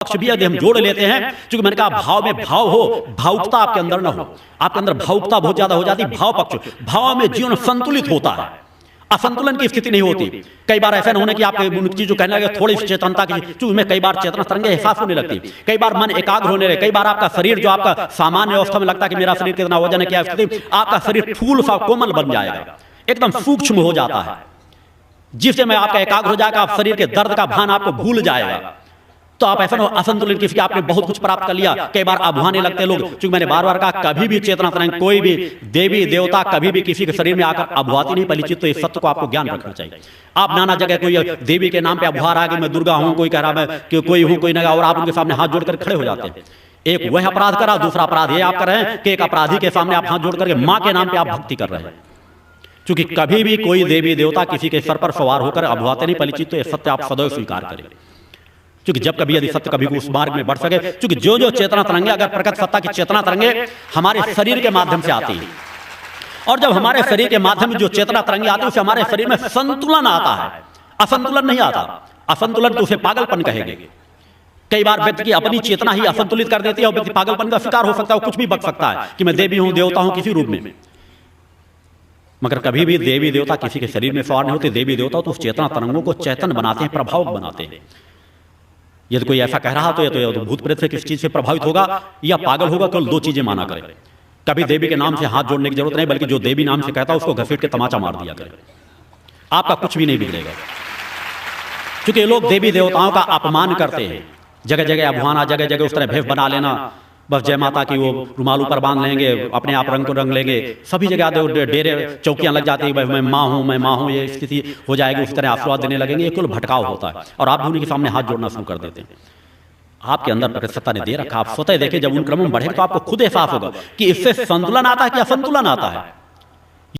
पक्ष भी यदि हम जोड़ लेते हैं, क्योंकि मैंने कहा भाव में भाव हो, भावुकता आपके अंदर न हो, आपके अंदर भावुकता बहुत ज्यादा हो जाती, भाव पक्ष, भाव में जीवन संतुलित होता है, असंतुलन की स्थिति नहीं होती। कई बार ऐसा न होने की आपके जो कहने लगे थोड़ी चेतनता की, क्योंकि में कई बार चेतना तरंगे एहसास होने लगती, कई बार मन एकाग्र होने लगे, कई बार आपका शरीर जो आपका सामान्य अवस्था में लगता है कि मेरा शरीर कितना वजन है, क्या स्थिति, आपका शरीर फूल सा कोमल बन जाएगा, एकदम सूक्ष्म हो जाता है, जिससे में आपका एकाग्र हो जाएगा, आप शरीर के दर्द का भान आपको भूल जाएगा। तो आप ऐसा असंतुलित किसी आपने बहुत कुछ प्राप्त कर लिया, कई बार अभुआने लगते लोग, क्योंकि मैंने बार बार कहा कभी भी चेतना तरंग, कोई भी देवी देवता कभी भी किसी के शरीर में आकर अभुआती नहीं परिचित, तो इस सत्य को आपको ज्ञान रखना चाहिए। आप नाना जगह कोई देवी के नाम पे अभुआ रहा कि मैं दुर्गा हूं, कोई कह रहा मैं कि कोई हूं, कोई नहीं, और आप उनके सामने हाथ जोड़कर खड़े हो जाते हैं। एक वह अपराध करा, दूसरा अपराध ये आप कर रहे हैं कि एक अपराधी के सामने आप हाथ जोड़ करके मां के नाम पे आप भक्ति कर रहे हैं। क्योंकि कभी भी कोई देवी देवता किसी के सर पर सवार होकर अभुआते नहीं परिचित, तो यह सत्य आप सदैव स्वीकार करें। क्योंकि जब कभी यदि सत्य कभी उस मार्ग में बढ़ सके, क्योंकि जो चेतना तरंगे, अगर प्रकट सत्ता की चेतना तरंगे हमारे शरीर के माध्यम से आती है, और जब हमारे शरीर के माध्यम में जो चेतना तरंगे आती है उससे हमारे शरीर में संतुलन आता है, असंतुलन नहीं आता। असंतुलन तो उसे पागलपन कहेंगे। कई बार व्यक्ति की अपनी चेतना ही असंतुलित कर देती है और व्यक्ति पागलपन का शिकार हो सकता है, कुछ भी बक सकता है कि मैं देवी हूं, देवता हूं किसी रूप में। मगर कभी भी देवी देवता किसी के शरीर में सवार नहीं होते। देवी देवता तो उस चेतना तरंगों को चैतन्य बनाते हैं, प्रभावक बनाते हैं। यदि कोई ऐसा कह रहा तो ये तो भूत प्रेत से किस चीज से प्रभावित होगा या पागल होगा, केवल दो चीजें माना करे। कभी देवी के नाम से हाथ जोड़ने की जरूरत नहीं, बल्कि जो देवी नाम से कहता है उसको घसीट के तमाचा मार दिया करे, आपका कुछ भी नहीं बिगड़ेगा। क्योंकि लोग देवी देवताओं का अपमान करते हैं, जगह जगह अभुआना, जगह जगह उस तरह भेष बना लेना, बस जय माता की वो रुमाल ऊपर बांध लेंगे, अपने आप रंग को रंग लेंगे, सभी जगह डेरे चौकियां लग जाती है, मैं माँ हूँ, मैं माँ हूँ, ये स्थिति हो जाएगी, उस तरह आशीर्वाद देने लगेंगे। ये कुल भटकाव होता है और आप भी उनके सामने हाथ जोड़ना शुरू कर देते हैं। आपके अंदर प्रकृति सत्ता ने दे रखा, आप स्वतः देखें, जब उन क्रमों में बढ़ेगा तो आपको खुद एहसास होगा कि इससे संतुलन आता है कि असंतुलन आता है।